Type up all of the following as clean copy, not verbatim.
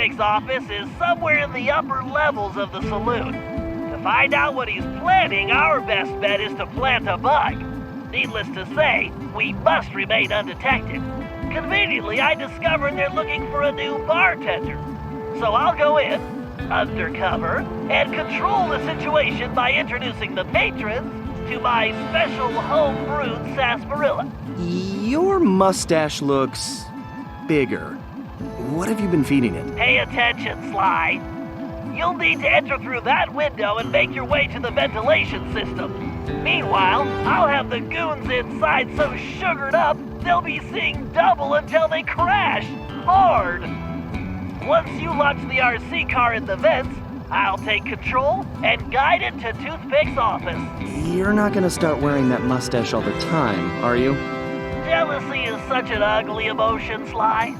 toothpick's office is somewhere in the upper levels of the saloon. To find out what he's planning, our best bet is to plant a bug. Needless to say, we must remain undetected. Conveniently, I discovered they're looking for a new bartender. So I'll go in, undercover, and control the situation by introducing the patrons to my special home-brewed sarsaparilla. Your mustache looks bigger. What have you been feeding it? Pay attention, Sly. You'll need to enter through that window and make your way to the ventilation system. Meanwhile, I'll have the goons inside so sugared up, they'll be seeing double until they crash hard. Once you launch the RC car in the vents, I'll take control and guide it to Toothpick's office. You're not gonna start wearing that mustache all the time, are you? Jealousy is such an ugly emotion, Sly.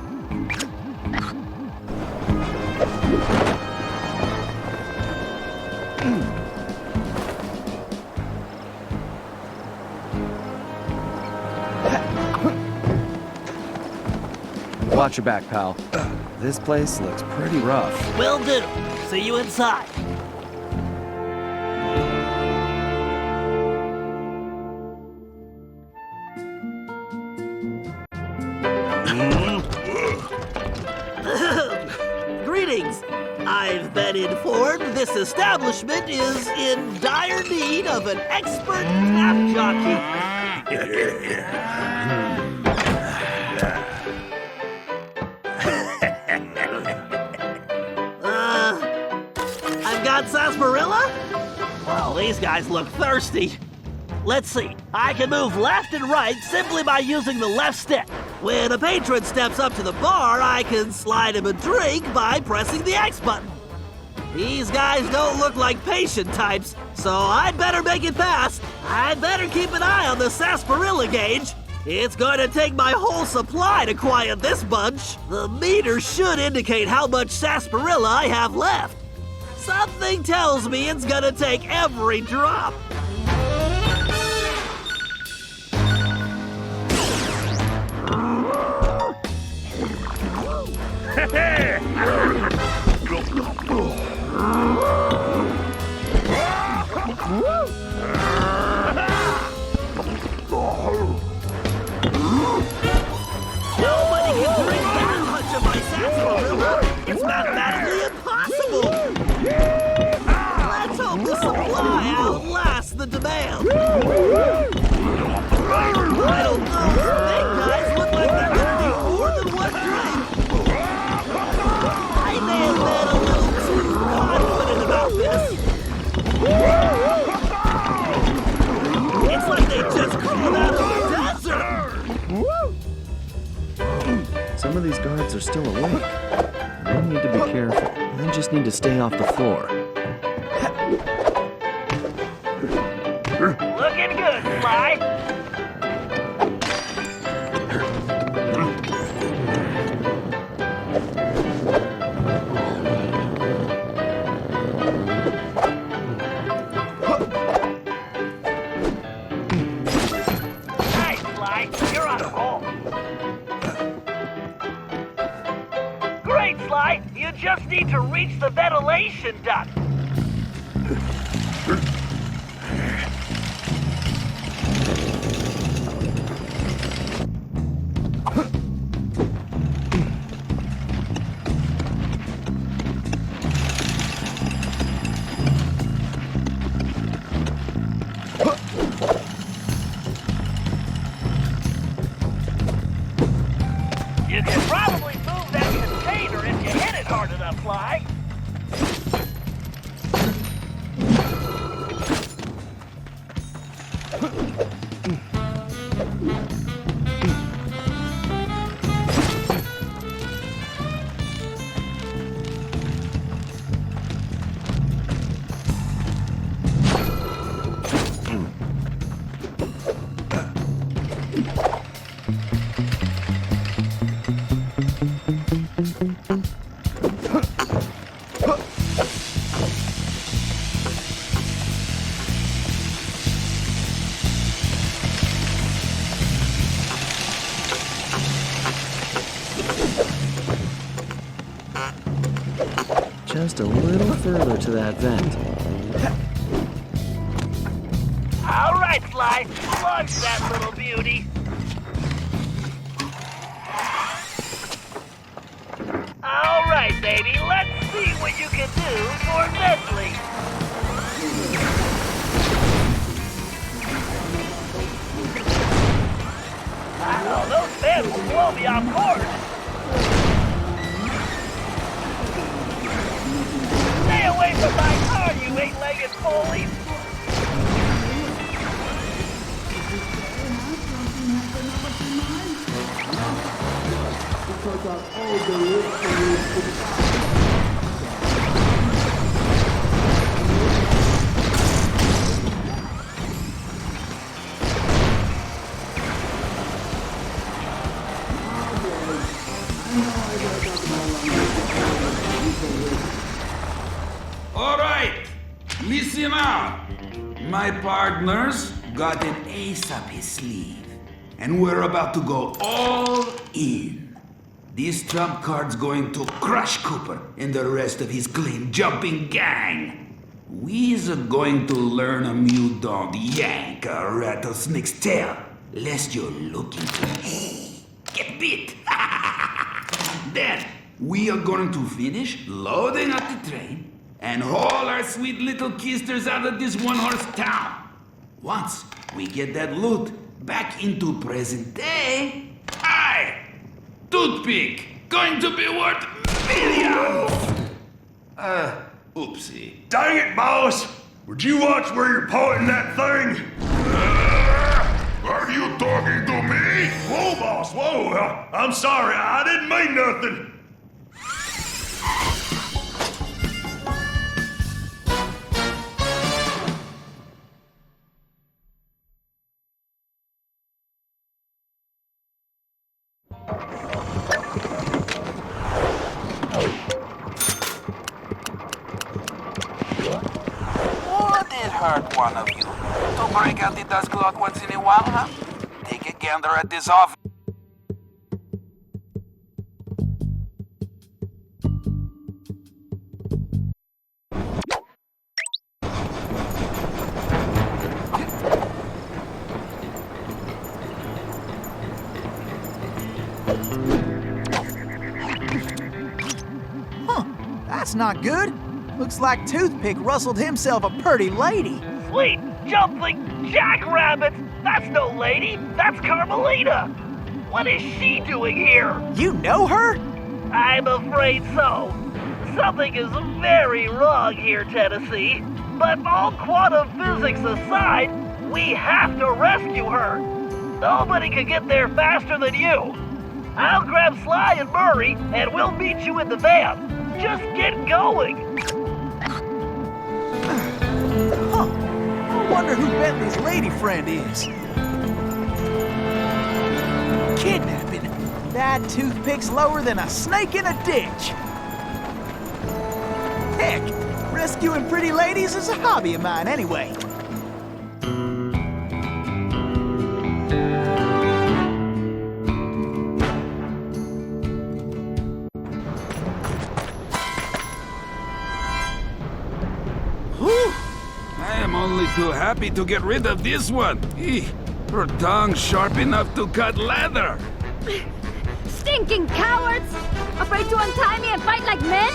Watch your back, pal. This place looks pretty rough. Will do. See you inside. Greetings. I've been informed this establishment is in dire need of an expert tap jockey. I've got sarsaparilla? Well, these guys look thirsty. Let's see. I can move left and right simply by using the left stick. When a patron steps up to the bar, I can slide him a drink by pressing the X button. These guys don't look like patient types, so I'd better make it fast. I'd better keep an eye on the sarsaparilla gauge. It's going to take my whole supply to quiet this bunch. The meter should indicate how much sarsaparilla I have left. Something tells me it's gonna take every drop. Nobody can drink that much of my sarsaparilla. It's mathematically impossible. Let's hope the supply outlasts the demand. I don't know. Big guys look like they're gonna need more than one drink. I may have been a little too confident about this. It's like they just crawled out of the desert. Some of these guards are still awake. I need to be careful. I just need to stay off the floor. Looking good, Sly. Nice, Sly. You're on a roll. Great, Sly. You just need to reach the ventilation duct. You can probably move that container if you hit it hard enough, Sly. Just a little further to that vent. All right, Sly. Launch that little beauty. All right, baby. Let's see what you can do for Bentley. Wow, those fans will blow me off course. Stay away from my car, you eight-legged bully. All right, listen up. My partner's got an ace up his sleeve, and we're about to go all in. This trump card's going to crush Cooper and the rest of his claim-jumping gang. We's going to learn a mule dog yank a rattlesnake's tail, lest you're looking to get bit. Then, we are going to finish loading up the train and haul our sweet little kisters out of this one-horse town. Once we get that loot back into present day, toothpick, going to be worth millions! Oopsie. Dang it, boss! Would you watch where you're pointing that thing? Are you talking to me? Whoa, boss, whoa! I'm sorry, I didn't mean nothing. Would it hurt one of you to break out the dust clock once in a while, huh? Take a gander at this office. That's not good. Looks like Toothpick rustled himself a pretty lady. Sweet jumping jackrabbits! That's no lady, that's Carmelita! What is she doing here? You know her? I'm afraid so. Something is very wrong here, Tennessee. But all quantum physics aside, we have to rescue her. Nobody can get there faster than you. I'll grab Sly and Murray, and we'll meet you in the van. Just get going. Huh. I wonder who Bentley's lady friend is. Kidnapping? That Toothpick's lower than a snake in a ditch. Heck, rescuing pretty ladies is a hobby of mine anyway. I am only too happy to get rid of this one. Her tongue's sharp enough to cut leather. Stinking cowards! Afraid to untie me and fight like men?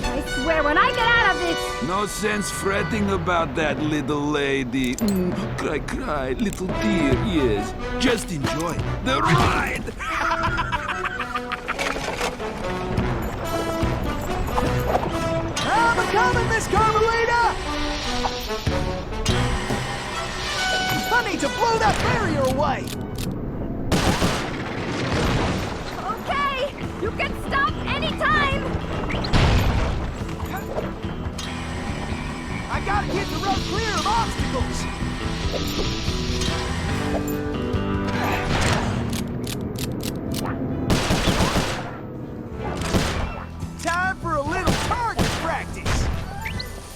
I swear when I get out of this... No sense fretting about that, little lady. Cry, cry, little dear, yes. Just enjoy the ride. I'm coming, Miss Carmelita! I need to blow that barrier away! Okay, you can stop anytime! I gotta get the road clear of obstacles! Time for a little target practice!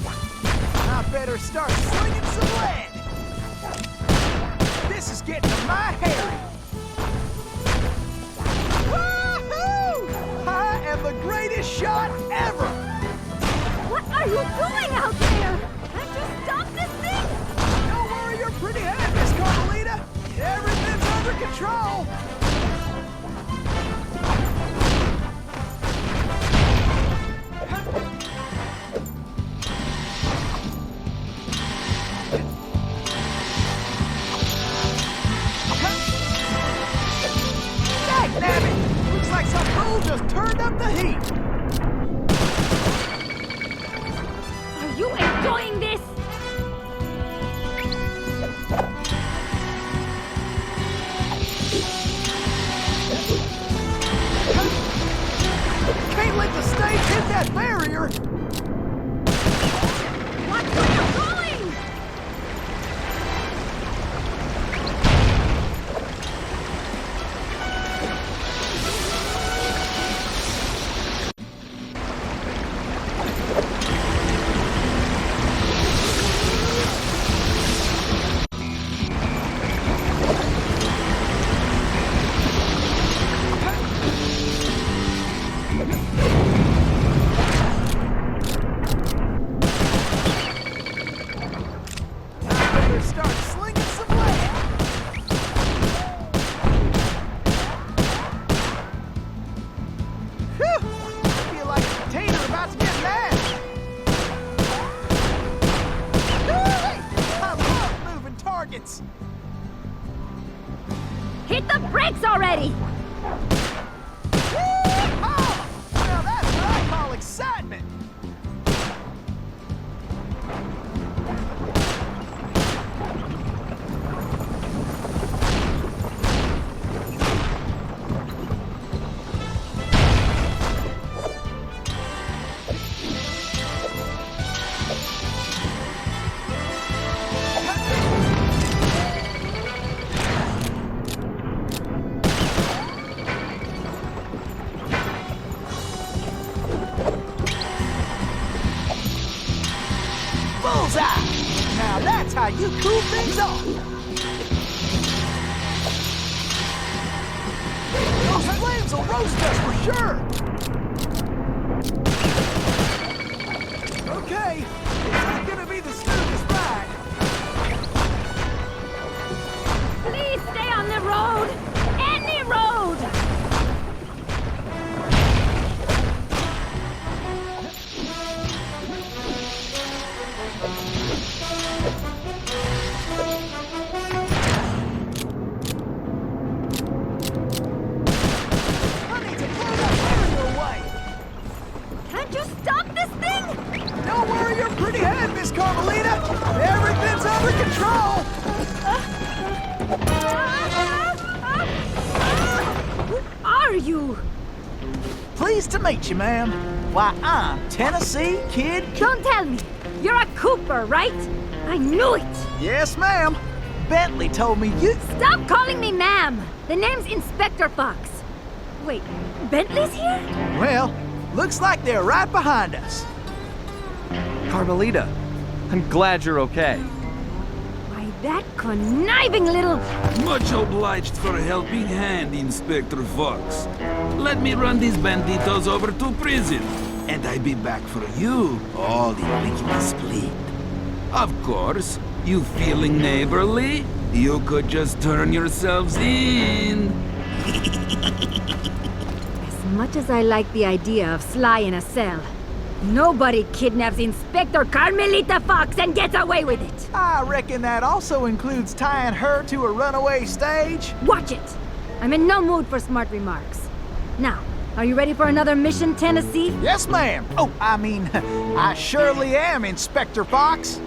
I better start slinging some lead! This is getting to my Harry! Woohoo! I am the greatest shot ever! are you doing out there? Can't you stop this thing? Don't worry your pretty head, Miss Carmelita. Everything's under control. Dagnabbit! Looks like some fool just turned up the heat. Are you enjoying this? Can't let the stage hit that barrier. Watch where you're going! Better start slinging some lead. Phew! I feel like a potato about to get mashed. I love moving targets. Hit the brakes already! Yeehaw! Now that's what I call excitement. Bullseye! Now that's how you cool things off. Those flames will roast us for sure. Okay, this ain't gonna be the smoothest ride. Please stay on the road! Any road! I need to throw that barrier away. Can't you stop this thing? Don't worry your pretty head, Miss Carmelita. Everything's under control. Who are you? Pleased to meet you, ma'am. Why, I'm Tennessee Kid. Don't tell me. You're a Cooper, right? I knew it! Yes, ma'am. Bentley told me you... Stop calling me ma'am! The name's Inspector Fox. Wait, Bentley's here? Well, looks like they're right behind us. Carmelita, I'm glad you're okay. Why, that conniving little... Much obliged for a helping hand, Inspector Fox. Let me run these banditos over to prison, and I be back for you, all in lickety split. Of course, you feeling neighborly? You could just turn yourselves in. As much as I like the idea of Sly in a cell, nobody kidnaps Inspector Carmelita Fox and gets away with it! I reckon that also includes tying her to a runaway stage. Watch it! I'm in no mood for smart remarks. Now, are you ready for another mission, Tennessee? Yes, ma'am. Oh, I mean, I surely am, Inspector Fox.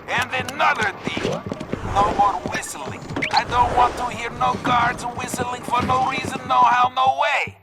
And another thing, no more whistling. I don't want to hear no guards whistling for no reason, no how, no way.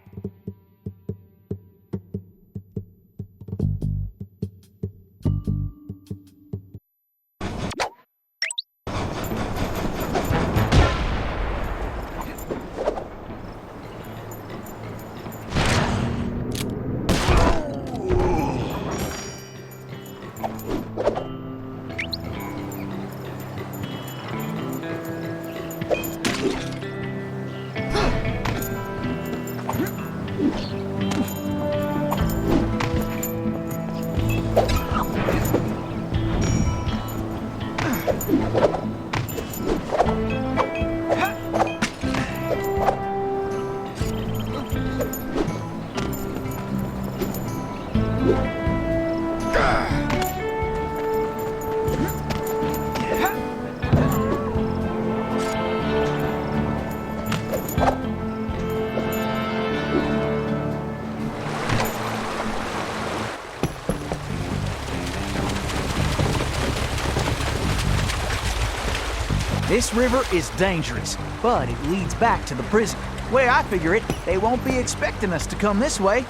This river is dangerous, but it leads back to the prison. Way I figure it, they won't be expecting us to come this way.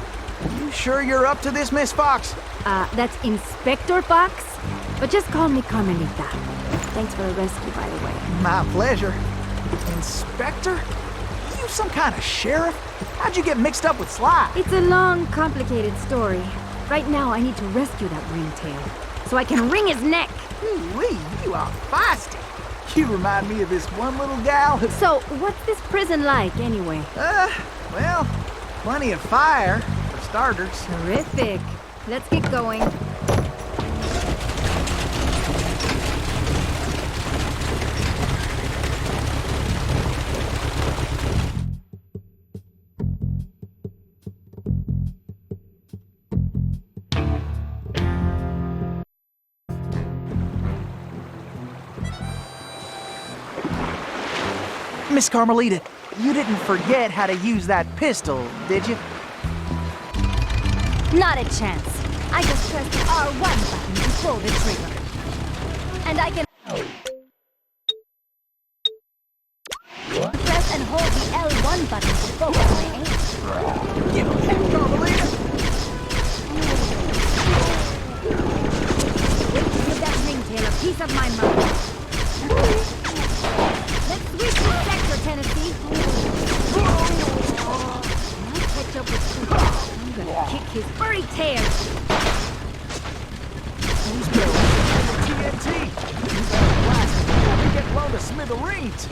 You sure you're up to this, Miss Fox? That's Inspector Fox? But just call me Carmelita. Thanks for the rescue, by the way. My pleasure. Inspector? You some kind of sheriff? How'd you get mixed up with Sly? It's a long, complicated story. Right now, I need to rescue that ringtail, so I can wring his neck. Ooh-wee, you are feisty. You remind me of this one little gal who... So, what's this prison like, anyway? Well, plenty of fire, for starters. Terrific. Let's get going. Miss Carmelita, you didn't forget how to use that pistol, did you? Not a chance. I just press the R1 button to pull the trigger. And I can... press and hold the L1 button to focus my aim. Give me that, Carmelita! Give that ringtail a piece of my mind. Let's switch to sector, Tennessee. I'll catch up with you. I'm gonna kick his furry tail. Who's building TNT? You better blast it before we get blown to smithereens.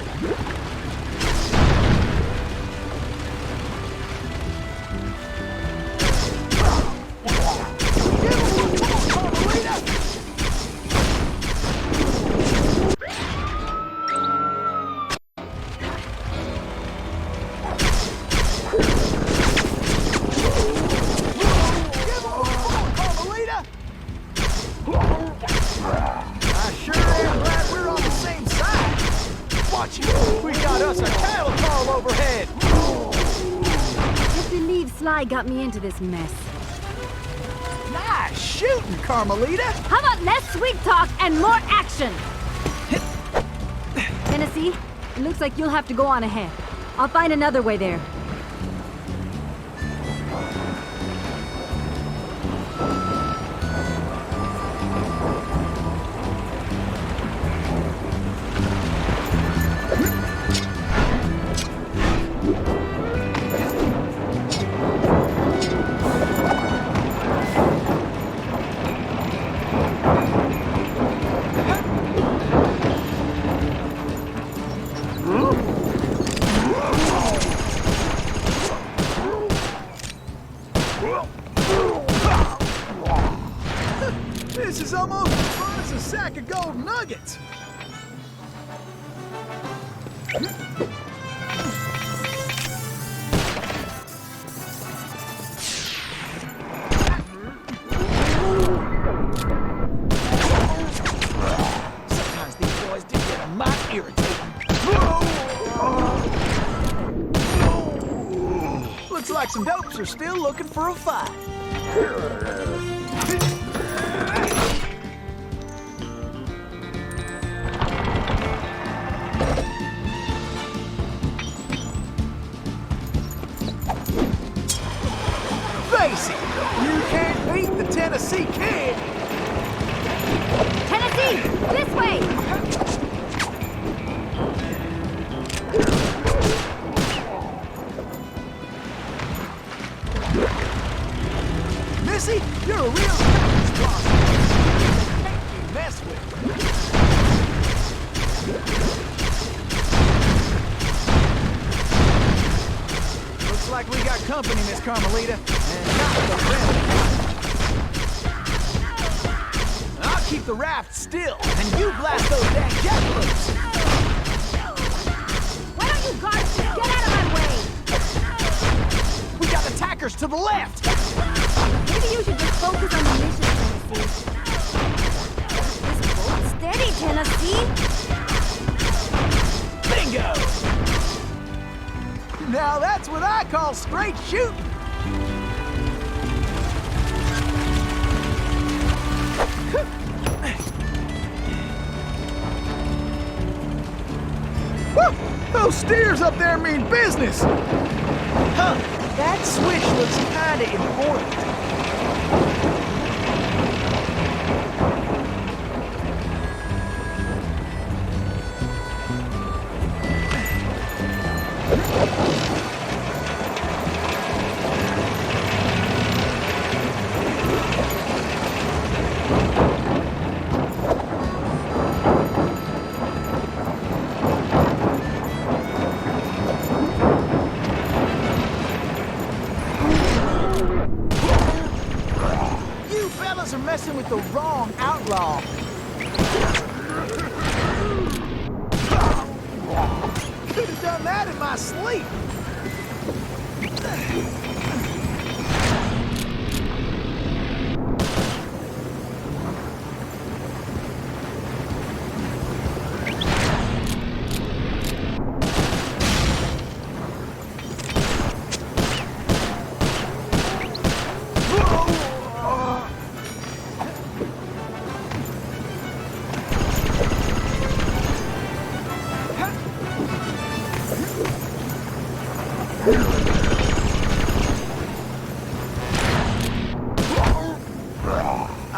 Sly got me into this mess. Nice shooting, Carmelita! How about less sweet talk and more action? Tennessee, it looks like you'll have to go on ahead. I'll find another way there. This is almost as fun as a sack of gold nuggets! Sometimes these boys do get a mite irritating. Looks like some dopes are still looking for a fight. Face it, you can't beat the Tennessee Kid! Tennessee, this way! Missy, you're a real practice blocker. Can't be messed with. Looks like we got company, Miss Carmelita, and not the friendly. the raft still, and you blast those dang jets loose! Why don't you guards just get out of my way? We got attackers to the left! Maybe you should just focus on the mission, Tennessee. This boat steady, Tennessee. Bingo! Now that's what I call straight shooting! Woo! Those steers up there mean business! Huh, that switch looks kinda important. You fellas are messing with the wrong outlaw. Could have done that in my sleep.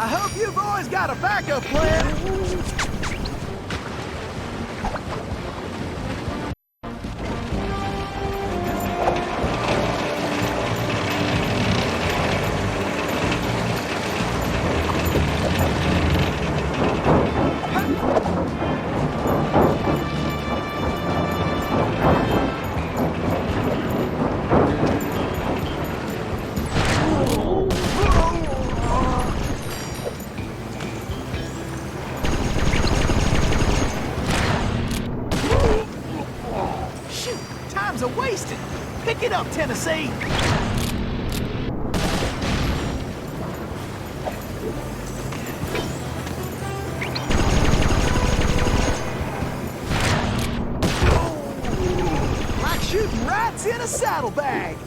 I hope you boys got a backup plan. Shoot, time's a-wasting. Pick it up, Tennessee. Like shooting rats in a saddlebag.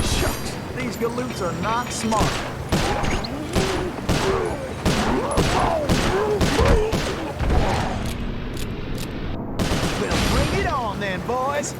Shucks, these galoots are not smart. Well, bring it on then, boys.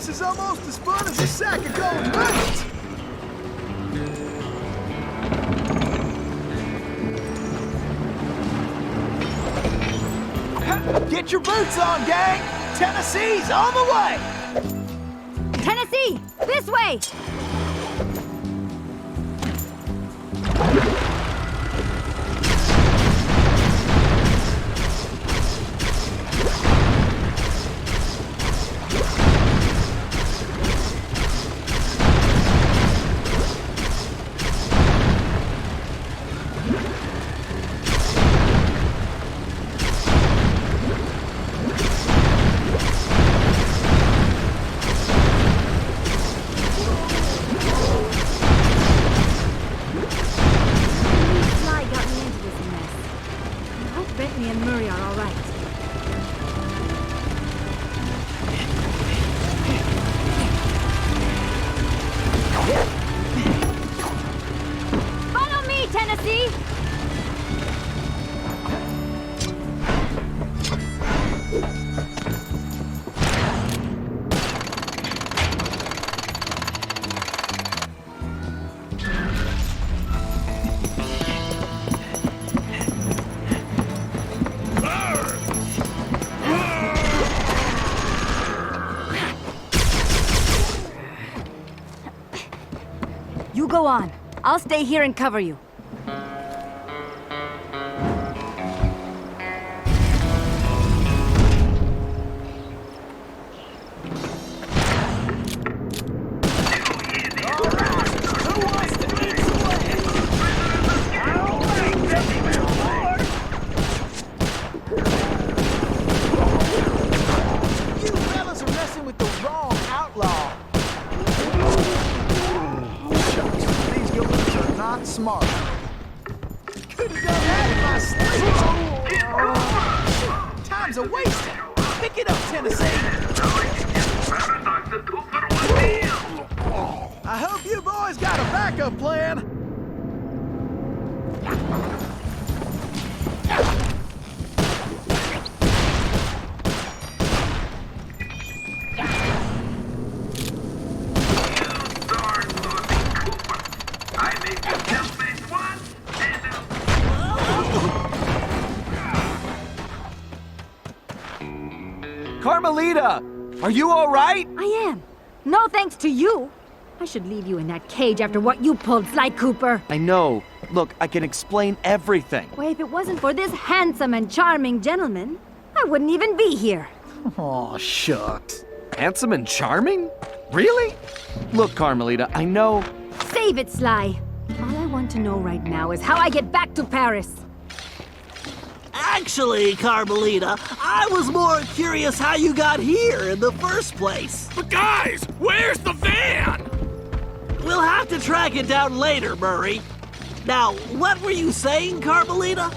This is almost as fun as a sack of gold nuggets! Get your boots on, gang! Tennessee's on the way! Tennessee, this way! You go on. I'll stay here and cover you. Smart. Could've done that in my sleep. Time's a waste. Pick it up, Tennessee. I hope you boys got a backup plan. Carmelita! Are you all right? I am. No thanks to you. I should leave you in that cage after what you pulled, Sly Cooper. I know. Look, I can explain everything. Well, if it wasn't for this handsome and charming gentleman, I wouldn't even be here. Aw, shucks. Handsome and charming? Really? Look, Carmelita, I know... Save it, Sly. All I want to know right now is how I get back to Paris. Actually, Carmelita, I was more curious how you got here in the first place. But guys, where's the van? We'll have to track it down later, Murray. Now, what were you saying, Carmelita?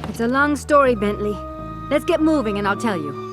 It's a long story, Bentley. Let's get moving and I'll tell you.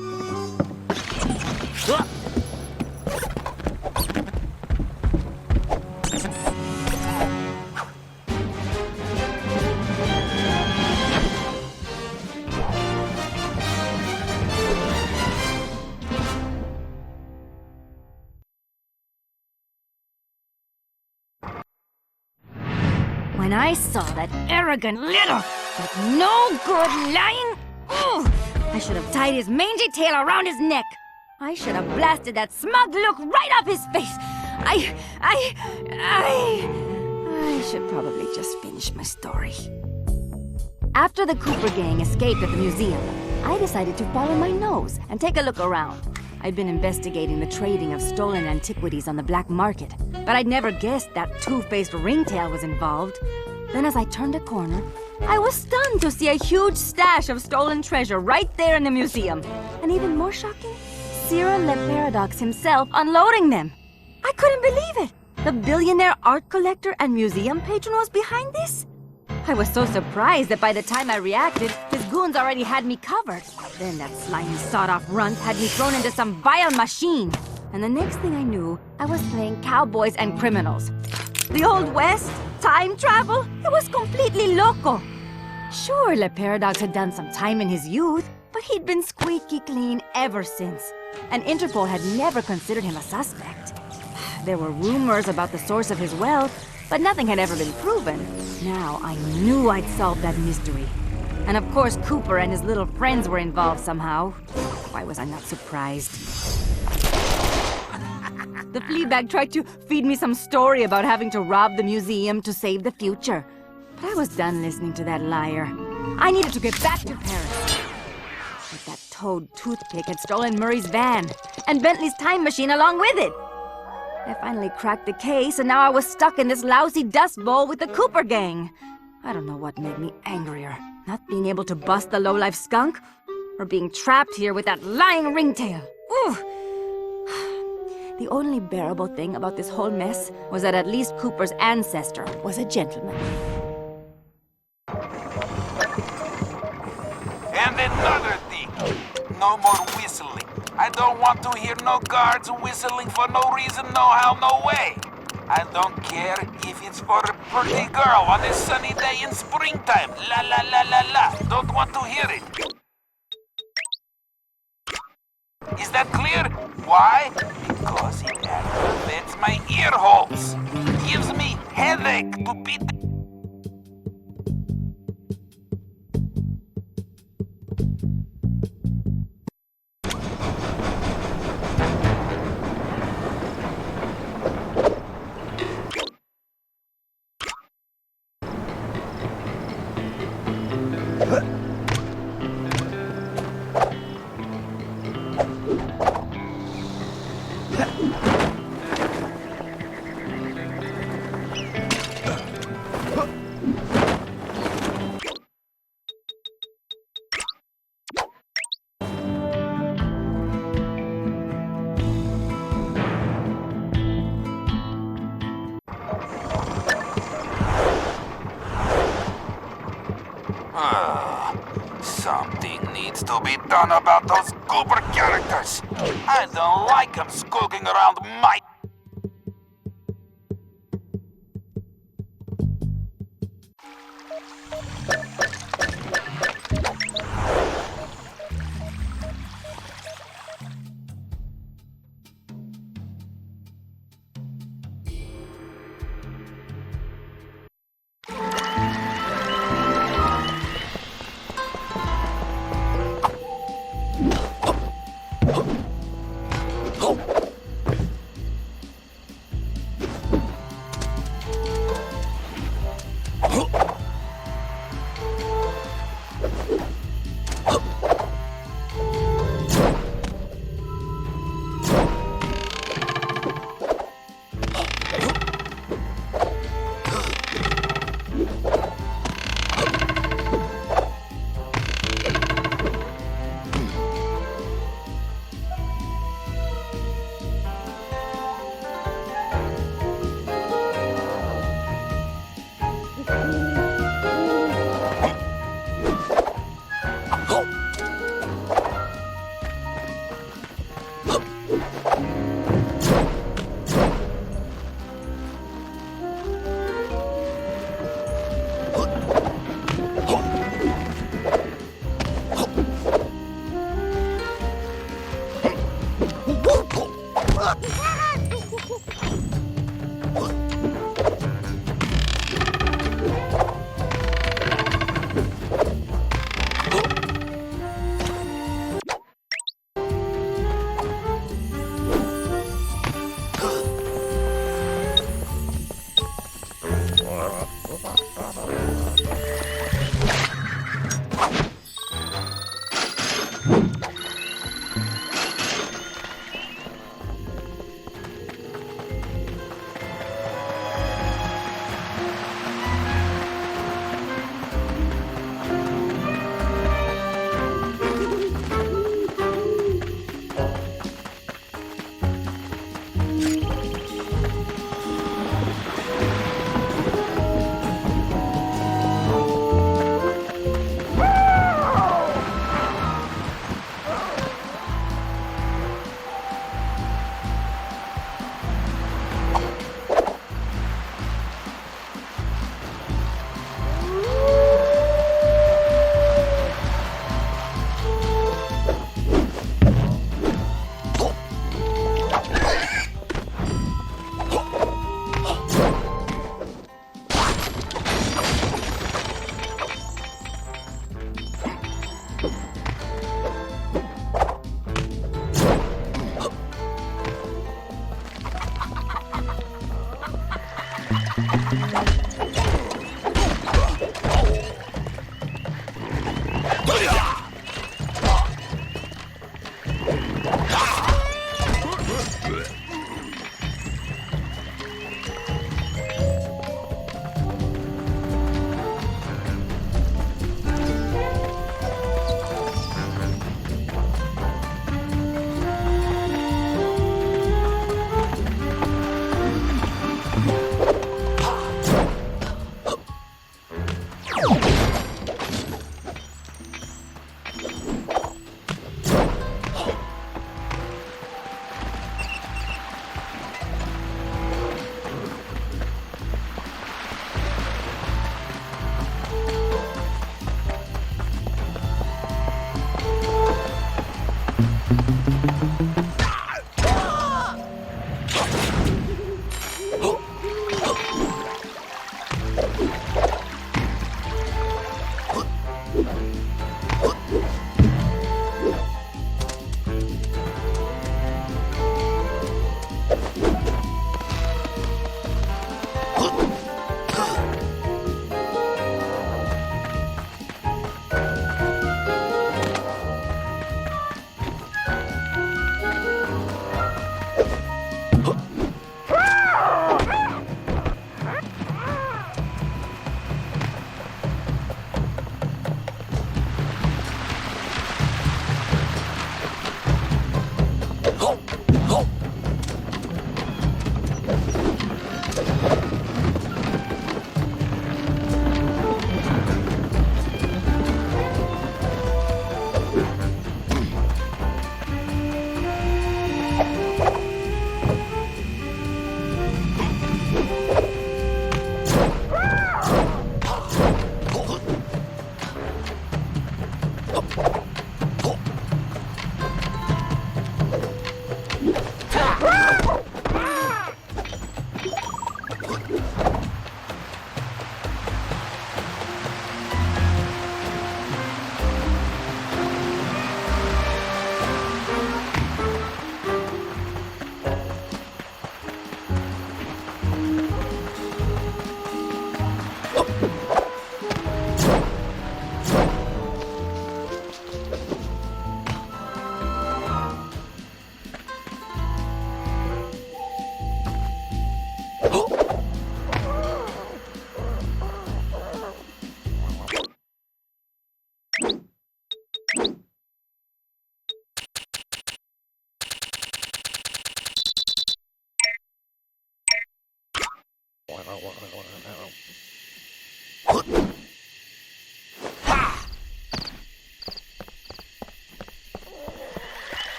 When I saw that arrogant little, that no-good lying... Ugh, I should have tied his mangy tail around his neck. I should have blasted that smug look right off his face. I should probably just finish my story. After the Cooper gang escaped at the museum, I decided to follow my nose and take a look around. I'd been investigating the trading of stolen antiquities on the black market, but I'd never guessed that two-faced ringtail was involved. Then as I turned a corner, I was stunned to see a huge stash of stolen treasure right there in the museum. And even more shocking, Cyril Le Paradox himself unloading them. I couldn't believe it! The billionaire art collector and museum patron was behind this? I was so surprised that by the time I reacted, his goons already had me covered. Then that slimy sawed-off runt had me thrown into some vile machine. And the next thing I knew, I was playing cowboys and criminals. The Old West? Time travel? It was completely loco. Sure, Le Paradox had done some time in his youth, but he'd been squeaky clean ever since. and Interpol had never considered him a suspect. There were rumors about the source of his wealth, but nothing had ever been proven. Now I knew I'd solved that mystery. And of course Cooper and his little friends were involved somehow. Why was I not surprised? The Fleabag tried to feed me some story about having to rob the museum to save the future. But I was done listening to that liar. I needed to get back to Paris. But that toad toothpick had stolen Murray's van, and Bentley's time machine along with it. I finally cracked the case, and now I was stuck in this lousy dust bowl with the Cooper gang. I don't know what made me angrier. Not being able to bust the lowlife skunk, or being trapped here with that lying ringtail. Ooh! The only bearable thing about this whole mess was that at least Cooper's ancestor was a gentleman. And another thing, no more whistling. I don't want to hear no guards whistling for no reason, no how, no way. I don't care if it's for a pretty girl on a sunny day in springtime. La la la la la. Don't want to hear it. Is that clear? Why? Because it aggravates my ear holes. Gives me headache to beat. Something needs to be done about those Cooper characters. I don't like them skulking around my...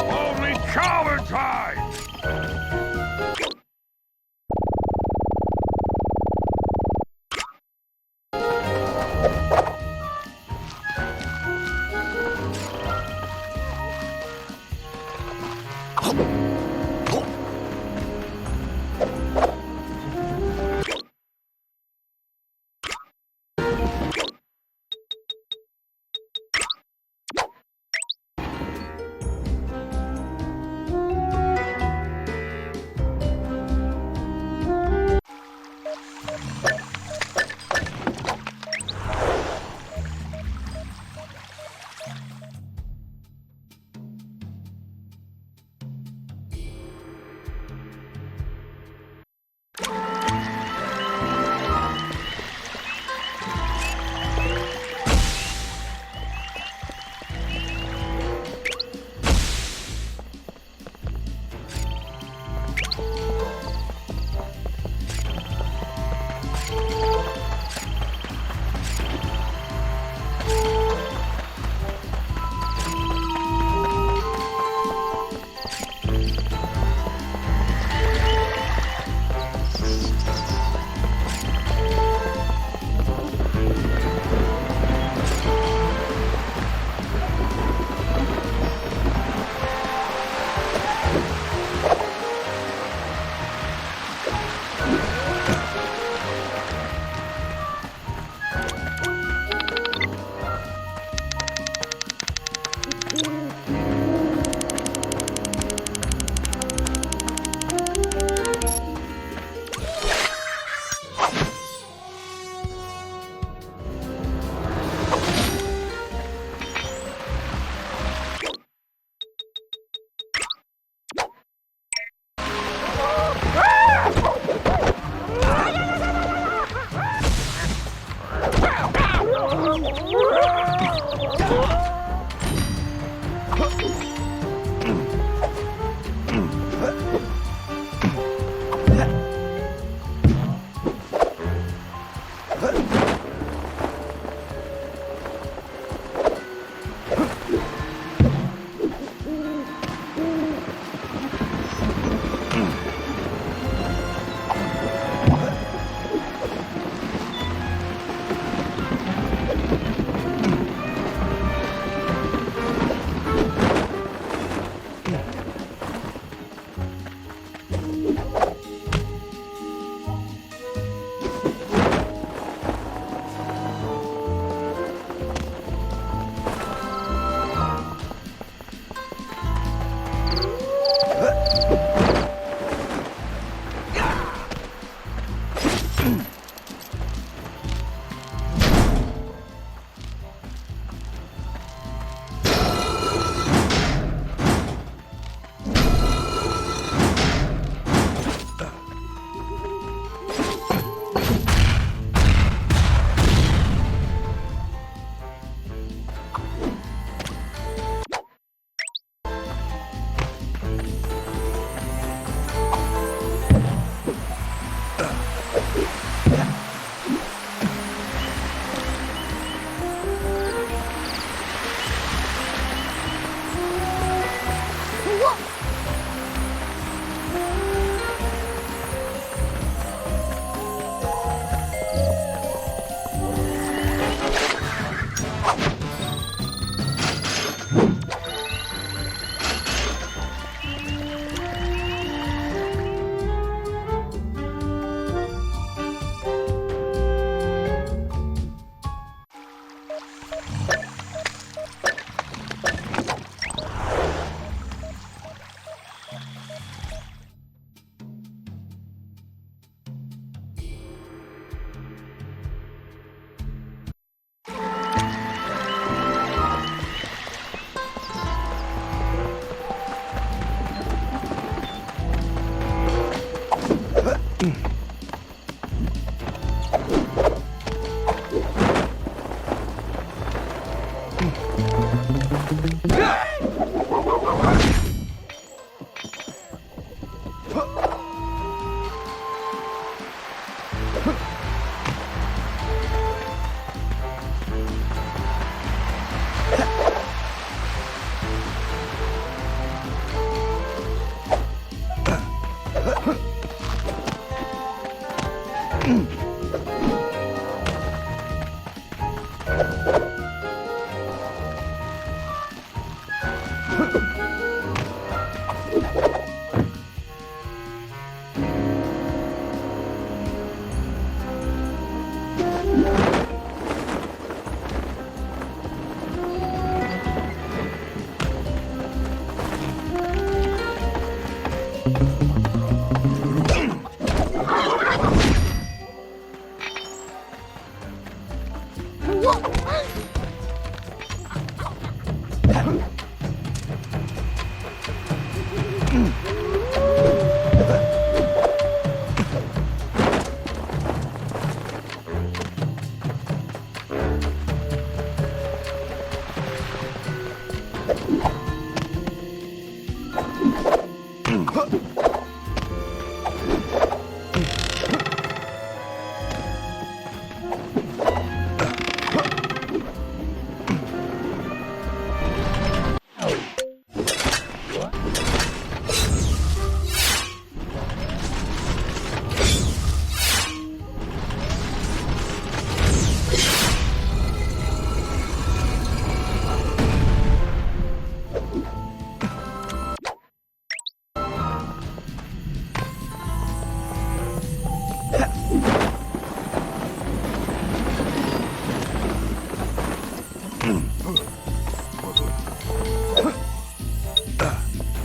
Only cowards hide!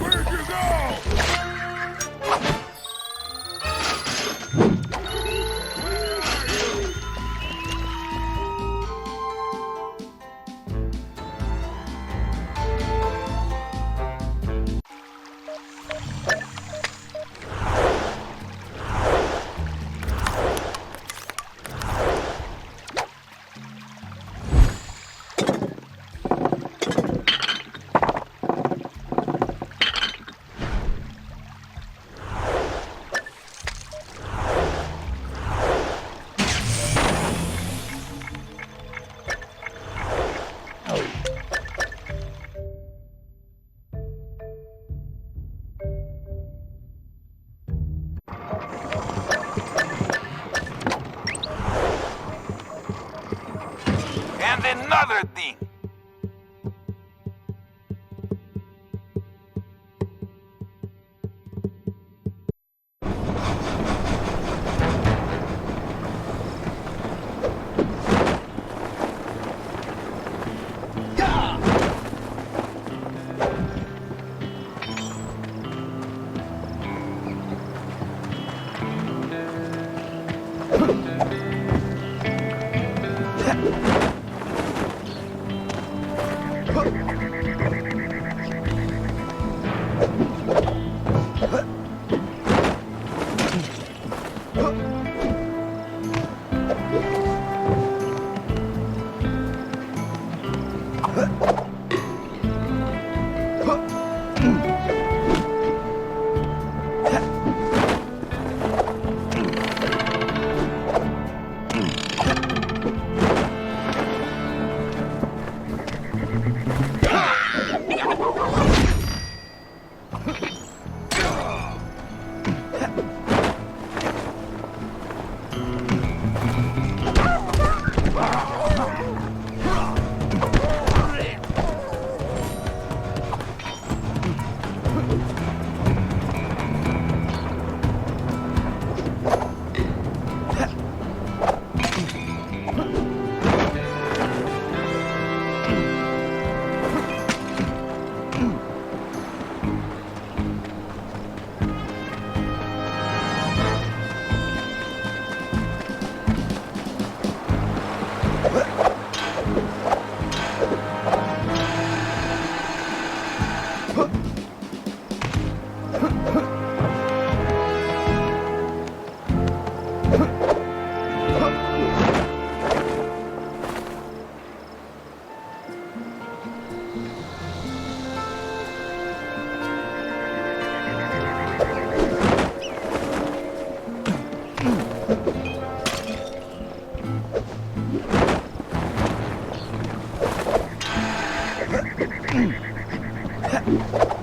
Where'd you go? And another thing. Huh?